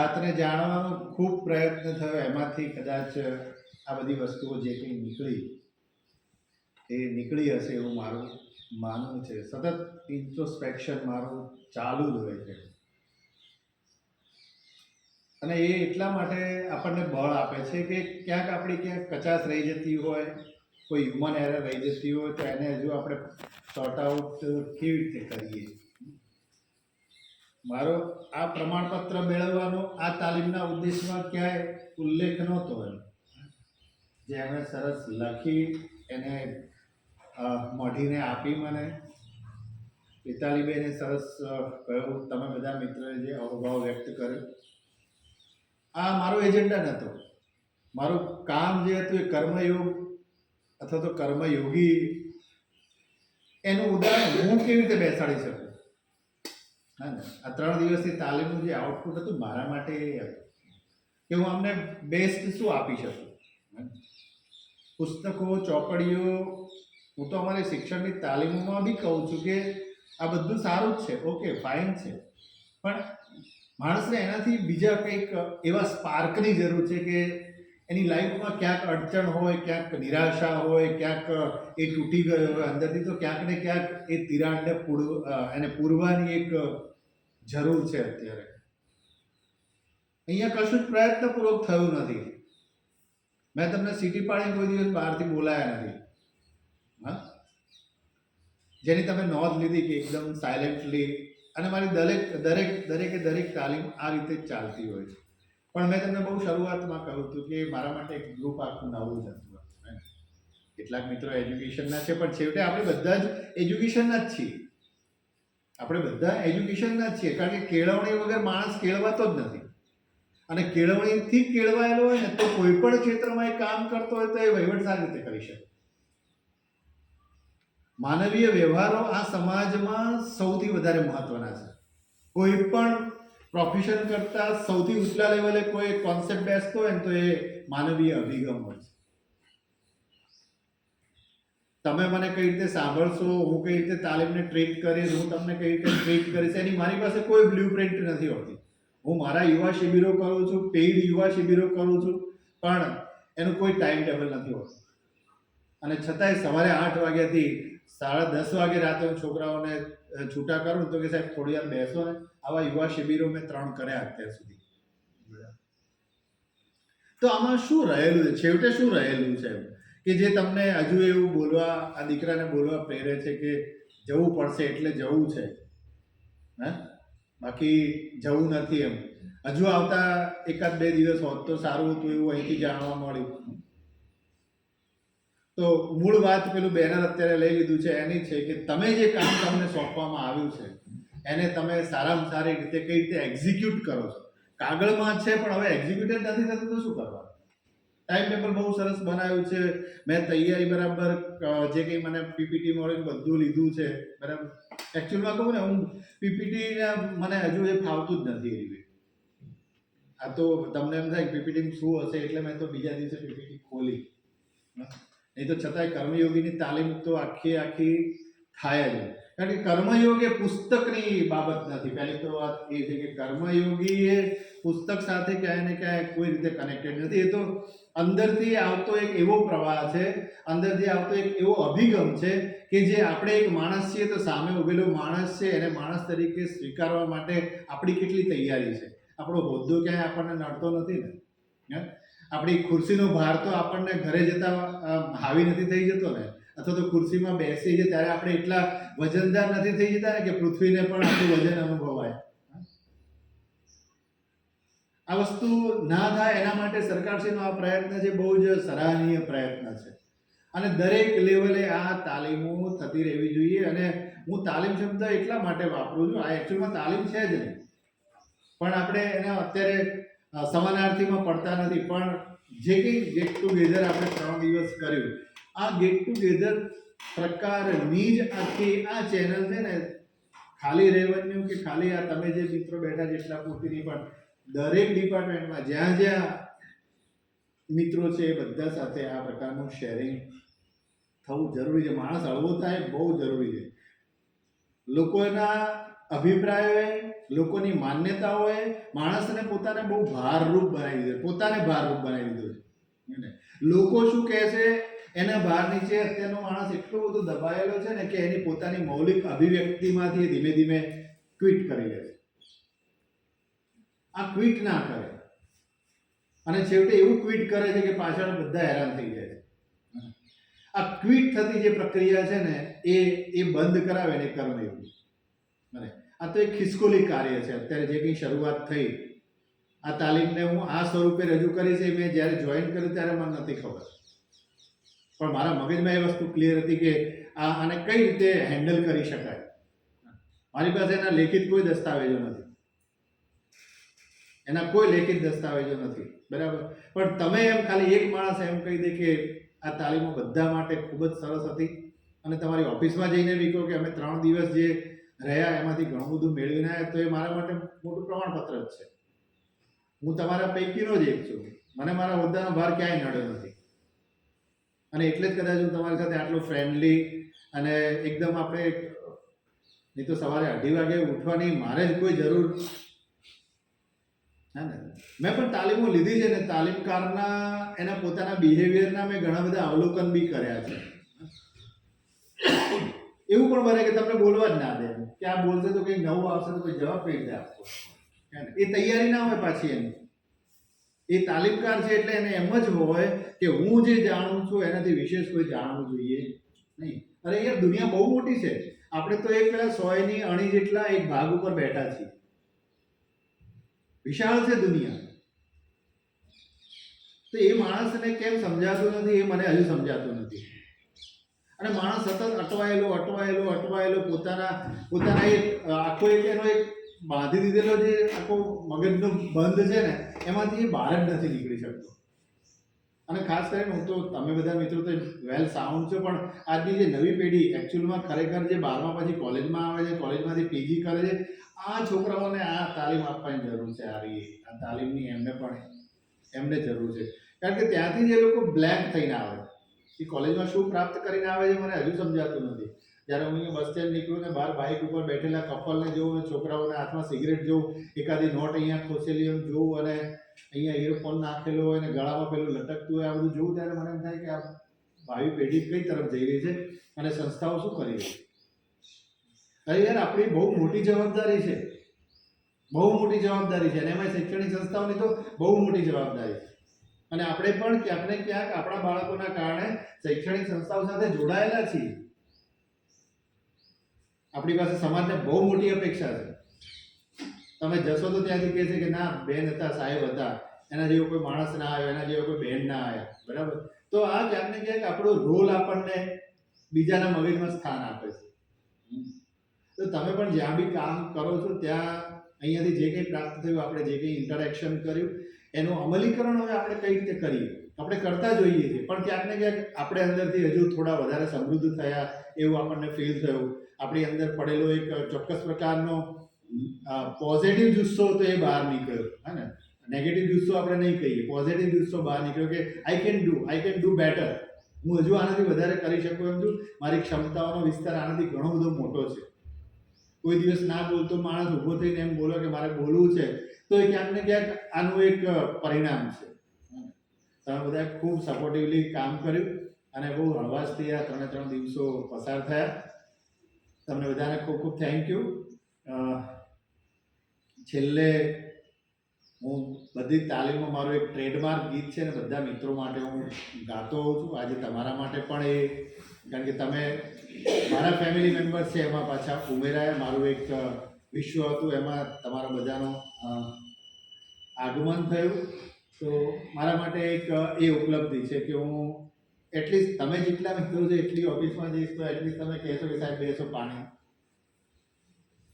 જાતને જાણવાનો ખૂબ પ્રયત્ન થયો, એમાંથી કદાચ આ બધી વસ્તુઓ જે કંઈ નીકળી હશે એવું મારું માનવું છે. સતત ઇન્ટ્રોસ્પેક્શન મારું ચાલુ જ હોય છે, અને એ એટલા માટે આપણને બળ આપે છે કે ક્યાંક આપણી ક્યાંક કચાશ રહી જતી હોય, કોઈ હ્યુમન એરર રહી જતી હોય, તો એને હજુ આપણે સોર્ટ આઉટ કેવી રીતે કરીએ. મારો આ પ્રમાણપત્ર મેળવવાનો આ તાલીમના ઉદ્દેશમાં ક્યાંય ઉલ્લેખ નહોતો એમ, જે એમણે સરસ લખી એને મઢીને આપી મને. પિતાલીબેને સરસ કહ્યું, તમે બધા મિત્રોએ જે અવભાવ વ્યક્ત કર્યો, આ મારો એજન્ડા નહોતો. મારું કામ જે હતું એ કર્મયોગ અથવા તો કર્મયોગી, એનું ઉદાહરણ હું કેવી રીતે બેસાડી શકું. હા ને, આ 3 દિવસની તાલીમનું જે આઉટપુટ હતું મારા માટે એ હતું કે હું અમને બેસ્ટ શું આપી શકું. પુસ્તકો, ચોપડીઓ, હું તો અમારી શિક્ષણની તાલીમોમાં બી કહું છું કે આ બધું સારું જ છે, ઓકે ફાઇન છે, પણ માણસને એનાથી બીજા કંઈક એવા સ્પાર્કની જરૂર છે કે એની લાઈફમાં ક્યાંક અડચણ હોય, ક્યાંક નિરાશા હોય, ક્યાંક એ તૂટી ગયો હોય અંદરથી, તો ક્યાંક ને ક્યાંક એ તિરાડને એને પૂરવાની એક જરૂર છે. અત્યારે અહીંયા કશું જ પ્રયત્નપૂર્વક થયું નથી. મેં તમને સીટી પાડીને કોઈ દિવસ બહારથી બોલાયા નથી. હા, જેની તમે નોંધ લીધી કે એકદમ સાયલેન્ટલી, અને મારી દરેક તાલીમ આ રીતે જ ચાલતી હોય છે. પણ મેં તમને બહુ શરૂઆતમાં કહ્યું હતું કે મારા માટે એક ગ્રુપ આખું નવું જ હતું. કેટલાક મિત્રો એજ્યુકેશનના છે, પણ છેવટે આપણે બધા જ એજ્યુકેશનના જ છીએ. આપણે બધા એજ્યુકેશનના જ છીએ, કારણ કે કેળવણી વગર માણસ કેળવાતો જ નથી. અને કેળવણીથી કેળવાયેલો હોય ને તો કોઈ પણ ક્ષેત્રમાં એ કામ કરતો હોય તો એ વહીવટ સારી રીતે કરી શકે. માનવીય વ્યવહારો આ સમાજમાં સૌથી વધારે મહત્વના છે. કોઈ પણ પ્રોફેશન કરતા સૌથી ઉચ્ચલા લેવલે કોઈ કોન્સેપ્ટ બેસતો હોય ને તો એ માનવીય અભિગમ હોય છે. તમે મને કઈ રીતે સાંભળશો, હું કઈ રીતે તાલીમને ટ્રીટ કરીશ, હું તમને કઈ રીતે ટ્રીટ કરીશ, એની મારી પાસે કોઈ બ્લુપ્રિન્ટ નથી હોતી. હું મારા યુવા શિબિરો કરું છું, પેઇડ યુવા શિબિરો કરું છું, પણ એનું કોઈ ટાઈમ ટેબલ નથી હોતું. અને છતાંય સવારે 8 વાગ્યાથી 10:30 વાગે રાતે હું છોકરાઓને છૂટા કરું તો કે સાહેબ થોડી વાર બેસો ને. આવા યુવા શિબિરો મેં 3 કર્યા અત્યાર સુધી. તો આમાં શું રહેલું છે, છેવટે શું રહેલું છે કે જે તમને હજુ એવું બોલવા, આ દીકરાને બોલવા પ્રેરે છે કે જવું પડશે એટલે જવું છે, હા, બાકી જવું નથી એમ. હજુ આવતા 1-2 દિવસ હોત તો સારું હતું એવું અહીંથી જાણવા મળ્યું. તો મૂળ વાત પેલું બેનર અત્યારે લઈ લીધું છે એની છે કે તમે જે કામ તમને સોંપવામાં આવ્યું છે એને તમે સારામાં સારી રીતે કઈ રીતે એક્ઝિક્યુટ કરો છો. કાગળમાં છે પણ હવે એક્ઝિક્યુટેડ નથી થતું તો શું કરવાનું. ટાઈમ ટેબલ બહુ સરસ બનાવ્યું છે. મેં તૈયારી બરાબર જે કંઈ મને પીપીટી મળ્યું બધું લીધું છે બરાબર. એકચ્યુઅલમાં કહું ને, હું પીપીટીના મને હજુ એ ફાવતું જ નથી એવી. આ તો તમને એમ થાય પીપીટી શું હશે એટલે મેં તો બીજા દિવસે પીપીટી ખોલી. નહીં તો છતાંય કર્મયોગીની તાલીમ તો આખી થાય જ. કારણ કે કર્મયોગ એ પુસ્તકની બાબત નથી. પહેલી તો વાત એ છે કે કર્મયોગી એ પુસ્તક સાથે ક્યાંય ને ક્યાંય કોઈ રીતે કનેક્ટેડ નથી. એ તો અંદરથી આવતો એક એવો પ્રવાહ છે, અંદરથી આવતો એક એવો અભિગમ છે કે જે આપણે એક માણસ છીએ તો સામે ઉભેલો માણસ છે એને માણસ તરીકે સ્વીકારવા માટે આપણી કેટલી તૈયારી છે. આપણો હોદ્દો ક્યાંય આપણને નડતો નથી ને, આપણી ખુરશીનો ભાર તો આપણને ઘરે જતા હાવી નથી થઈ જતો ને, અથવા તો ખુરશીમાં બેસી છે ત્યારે આપણે એટલા વજનદાર નથી થઈ જતા ને કે પૃથ્વીને પણ આપણું વજન અનુભવાય. આ વસ્તુ ના થાય એના માટે સરકારશ્રીનો આ પ્રયત્ન છે, બહુ જ સરાહનીય પ્રયત્ન છે. અને દરેક લેવલે આ તાલીમો થતી રહેવી જોઈએ. અને હું તાલીમ શબ્દ એટલા માટે વાપરું છું, આ એકચ્યુઅલમાં તાલીમ છે જ નહીં, પણ આપણે એને અત્યારે સમાનાર્થીમાં પડતા નથી. પણ જે કંઈ ગેટ ટુગેધર આપણે 3 દિવસ કર્યું, આ ગેટ ટુગેધર પ્રકારની જ આખી આ ચેનલ છે ને, ખાલી રેવન્યુ કે ખાલી આ તમે જે મિત્રો બેઠા છે એટલા પૂરતી નહીં, પણ દરેક ડિપાર્ટમેન્ટમાં જ્યાં જ્યાં મિત્રો છે એ બધા સાથે આ પ્રકારનું શેરિંગ થવું જરૂરી છે. માણસ હળવો થાય બહુ જરૂરી છે. લોકોના અભિપ્રાયોએ, લોકોની માન્યતાઓએ માણસને પોતાને બહુ ભારરૂપ બનાવી દીધો, પોતાને ભારરૂપ બનાવી દીધો છે. લોકો શું કહે છે એના ભાર નીચે અત્યારનો માણસ એટલો બધો દબાયેલો છે ને કે એની પોતાની મૌલિક અભિવ્યક્તિમાંથી ધીમે ધીમે ક્વિટ કરી લે છે. આ ક્વિટ ના કરે અને છેવટે એવું ક્વિટ કરે છે કે પાછળ બધા હેરાન થઈ જાય છે. આ ક્વિટ થતી જે પ્રક્રિયા છે ને એ બંધ કરાવે ને કર્મયોગી. બરાબર, આ તો એક ખિસકોલી કાર્ય છે. અત્યારે જે કંઈ શરૂઆત થઈ આ તાલીમને હું આ સ્વરૂપે રજૂ કરી છે, મેં જ્યારે જોઈન કર્યું ત્યારે મને નથી ખબર, પણ મારા મગજમાં એ વસ્તુ ક્લિયર હતી કે આને કઈ રીતે હેન્ડલ કરી શકાય. મારી પાસે એના લેખિત કોઈ દસ્તાવેજો નથી, એના કોઈ લેખિત દસ્તાવેજો નથી. બરાબર, પણ તમે એમ ખાલી એક માણસ એમ કહી દે કે આ તાલીમો બધા માટે ખૂબ જ સરસ હતી અને તમારી ઓફિસમાં જઈને બી કહો કે અમે 3 દિવસ જે રહ્યા એમાંથી ઘણું બધું મેળવીને આવ્યા, તો એ મારા માટે મોટું પ્રમાણપત્ર જ છે. હું તમારા પૈકીનો જ એક છું, મને મારા હોદ્દાનો ભાર ક્યાંય નડ્યો નથી અને એટલે જ કદાચ હું તમારી સાથે આટલું ફ્રેન્ડલી અને એકદમ આપણે, નહીં તો સવારે 2:30 વાગે ઉઠવાની મારે જ કોઈ જરૂર હા ને. મેં પણ તાલીમો લીધી છે ને તાલીમકારના એના પોતાના બિહેવિયરના મેં ઘણા બધા અવલોકન બી કર્યા છે. એવું પણ બને કે તમને બોલવા જ ના દે, કે આ બોલશે તો કંઈક નવું આવશે તો કોઈ જવાબ કઈ રીતે આપવો, એ તૈયારી ના હોય પાછી એની. એ તાલીમકાર છે એટલે એને એમ જ હોય કે હું જે જાણું છું એનાથી વિશેષ કોઈ જાણવું જોઈએ નહીં. અરે યાર, દુનિયા બહુ મોટી છે. આપણે તો એક પેલા 100ની અણી જેટલા એક ભાગ ઉપર બેઠા છીએ. વિશાળ છે દુનિયા. તો એ માણસને કેમ સમજાતું નથી એ મને હજુ સમજાતું નથી. અને માણસ સતત અટવાયેલો પોતાના એક આખો એક એનો એક બાંધી દીધેલો જે આખો મગજનો બંધ છે ને એમાંથી એ બહાર જ નથી નીકળી શકતો. અને ખાસ કરીને હું તો, તમે બધા મિત્રો તો વેલ સાઉન્ડ છો, પણ આજની જે નવી પેઢી એકચ્યુઅલમાં ખરેખર જે 12મા પછી કોલેજમાં આવે છે, કોલેજમાંથી પીજી કરે છે, આ છોકરાઓને આ તાલીમ આપવાની જરૂર છે. આ તાલીમની એમને જરૂર છે. કારણ કે ત્યાંથી જે લોકો બ્લેન્ક થઈને આવે એ કોલેજમાં શું પ્રાપ્ત કરીને આવે છે મને હજુ સમજાતું નથી. જ્યારે હું અહીંયા બસ સ્ટેન્ડ નીકળું ને બહાર બાઇક ઉપર બેઠેલા કપલને જોઉં, છોકરાઓના હાથમાં સિગરેટ જોઉં, એકાદી નોટ અહીંયા ખોસેલી એમ જોઉં અને અહીંયા ઇયરફોન નાખેલો હોય અને ગળામાં પેલું લટકતું હોય, આ બધું જોઉં ત્યારે મને એમ થાય કે આ ભાવિ પેઢી કઈ તરફ જઈ રહી છે અને સંસ્થાઓ શું કરી રહી છે. અરે યાર, આપણી બહુ મોટી જવાબદારી છે, બહુ મોટી જવાબદારી છે. અને એમાં શૈક્ષણિક સંસ્થાઓની તો બહુ મોટી જવાબદારી છે. અને આપણે પણ ક્યાંક ને ક્યાંક આપણા બાળકોના કારણે શૈક્ષણિક સંસ્થાઓ સાથે જોડાયેલા છીએ. આપણી પાસે સમાજને બહુ મોટી અપેક્ષા છે. તમે જશો તો ત્યાંથી કહે છે કે ના, બેન હતા, સાહેબ હતા, એના જેવો કોઈ માણસ ના આવ્યો, એના જેવો કોઈ બહેન ના આવ્યા. બરાબર, તો આ ક્યાંક ને ક્યાંક આપણો રોલ આપણને બીજાના મગજમાં સ્થાન આપે છે. તો તમે પણ જ્યાં બી કામ કરો છો ત્યાં અહીંયાથી જે કંઈ પ્રાપ્ત થયું, આપણે જે કંઈ ઇન્ટરેક્શન કર્યું, એનું અમલીકરણ હવે આપણે કઈ રીતે કરીએ. આપણે કરતા જોઈએ છીએ, પણ ક્યાંક ને ક્યાંક આપણે અંદરથી હજુ થોડા વધારે સમૃદ્ધ થયા એવું આપણને ફીલ થયું. આપણી અંદર પડેલો એક ચોક્કસ પ્રકારનો પોઝિટિવ જુસ્સો તો એ બહાર નીકળ્યો. હા ને, નેગેટિવ જુસ્સો આપણે નહીં કહીએ, પોઝિટિવ જુસ્સો બહાર નીકળ્યો કે આઈ કેન ડુ બેટર. હું હજુ આનાથી વધારે કરી શકું એમ છું. મારી ક્ષમતાઓનો વિસ્તાર આનાથી ઘણો બધો મોટો છે. કોઈ દિવસ ના બોલતો માણસ ઊભો થઈને એમ બોલો કે મારે બોલવું છે, તો એ ક્યાંક ને ક્યાંક આનું એક પરિણામ છે. તમે બધા ખૂબ સપોર્ટિવલી કામ કર્યું અને બહુ હળવાશથી આ 3 દિવસો પસાર થયા. તમને બધાને ખૂબ ખૂબ થેન્ક યુ. છેલ્લે હું બધી તાલીમમાં મારું એક ટ્રેડમાર્ક ગીત છે ને બધા મિત્રો માટે હું ગાતો હોઉં છું. આજે તમારા માટે પણ એ, કારણ કે તમે મારા ફેમિલી મેમ્બર્સ છે એમાં પાછા ઉમેરાયા. મારું એક વિશ્વ હતું એમાં તમારા બધાનો આગમન થયું. તો મારા માટે એક એ ઉપલબ્ધિ છે કે હું એટલીસ્ટ તમે જેટલા મિત્રો છો એટલી ઓફિસમાં જઈશ તો એટલીસ્ટ તમે કહેશો કે સાહેબ બેસો પાણી.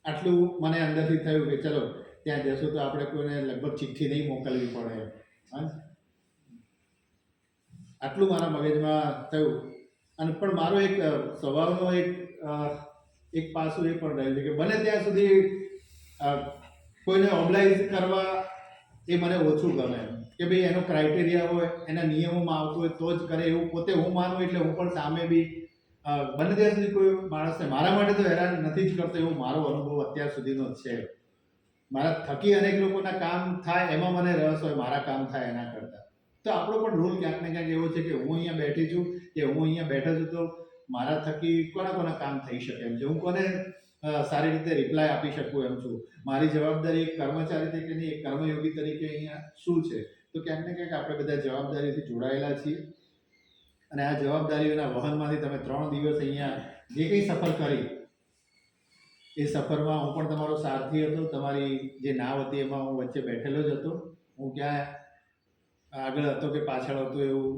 આટલું મને અંદરથી થયું કે ચલો ત્યાં જશો તો આપણે કોઈને લગભગ ચિઠ્ઠી નહીં મોકલવી પડે. હા, આટલું મારા મગજમાં થયું. અને પણ મારો એક સ્વભાવનો એક પાસું એ પણ રહ્યું છે કે બને ત્યાં સુધી કોઈને ઓબ્લાઇઝ કરવા એ મને ઓછું ગમે. કે ભાઈ એનો ક્રાઇટેરિયા હોય, એના નિયમોમાં આવતું હોય તો જ કરે એવું પોતે હું માનું. એટલે હું પણ સામે બી બને ત્યાં સુધી કોઈ માણસને મારા માટે તો હેરાન નથી જ કરતો, એવો મારો અનુભવ અત્યાર સુધીનો છે. મારા થકી અનેક લોકોના કામ થાય એમાં મને રસ હોય, મારા કામ થાય એના કરતાં. તો આપણો પણ રોલ ક્યાંક ને ક્યાંક એવો છે કે હું અહીંયા બેઠી છું કે હું અહીંયા બેઠો છું તો મારા થકી કોના કોના કામ થઈ શકે એમ છે, હું કોને સારી રીતે રિપ્લાય આપી શકું એમ છું, મારી જવાબદારી એક કર્મચારી તરીકેની, એક કર્મયોગી તરીકે અહીંયા શું છે. તો ક્યાંક ને ક્યાંક આપણે બધા જવાબદારીથી જોડાયેલા છીએ અને આ જવાબદારીઓના વહનમાંથી તમે 3 દિવસ અહીંયા જે કંઈ સફર કરી એ સફરમાં હું પણ તમારો સારથી હતો, તમારી જે નાવ હતી એમાં હું વચ્ચે બેઠેલો જ હતો. હું ક્યાં આગળ હતો કે પાછળ હતો એવું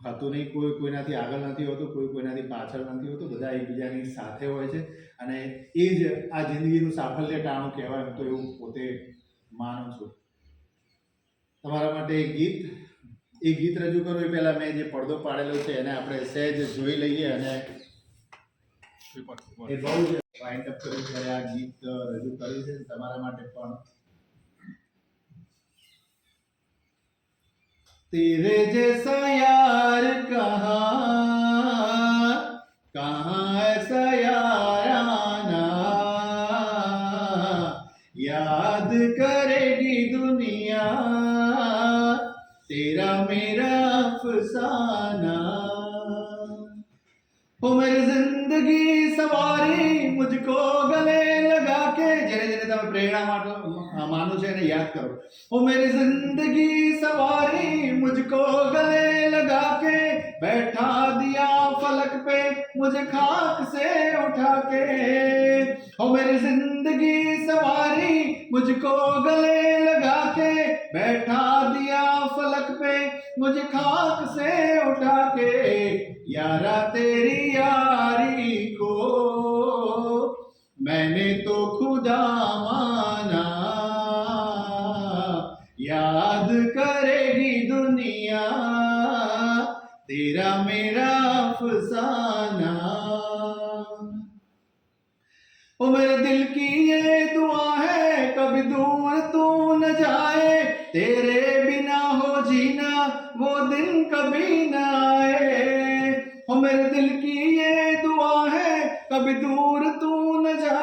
હતું નહીં, કોઈ કોઈનાથી આગળ નથી હોતું, કોઈ કોઈનાથી પાછળ નથી હોતું, બધા એકબીજાની સાથે હોય છે અને એ જ આ જિંદગીનું સાફલ્ય ટાણું કહેવાય, હું તો એવું પોતે માનું છું. તમારા માટે એક ગીત રજૂ કરું એ પહેલાં મેં જે પડદો પાડેલો છે એને આપણે સહેજ જોઈ લઈએ અને એ બહુ જ વાઇન્ડ અપ કર્યું ત્યારે આ ગીત રજૂ કર્યું છે તમારા માટે પણ. तेरे जैसा यार कहाँ कहाँ ऐसा यार आना, याद करेगी दुनिया तेरा मेरा अफसाना. ओ मेरी जिंदगी सवारी मुझको गले लगा के, જેને જેને તમે પ્રેરણા માનો છો એને યાદ કરો. ओ मेरी जिंदगी सवारी मुझको गले लगा के, बैठा दिया फलक पे मुझे खाक से उठा के. ओ मेरी जिंदगी सवारी मुझको गले लगा के, बैठा दिया फलक पे मुझे खाक से उठा के. यारा तेरी यारी को मैंने तो खुदा माना, याद करेगी दुनिया तेरा मेरा अफसाना. ओ मेरे दिल की ये दुआ है कभी दूर तू न जाए, तेरे बिना हो जीना वो दिन कभी न आए. ओ मेरे दिल की ये दुआ है कभी दूर तू न जाए,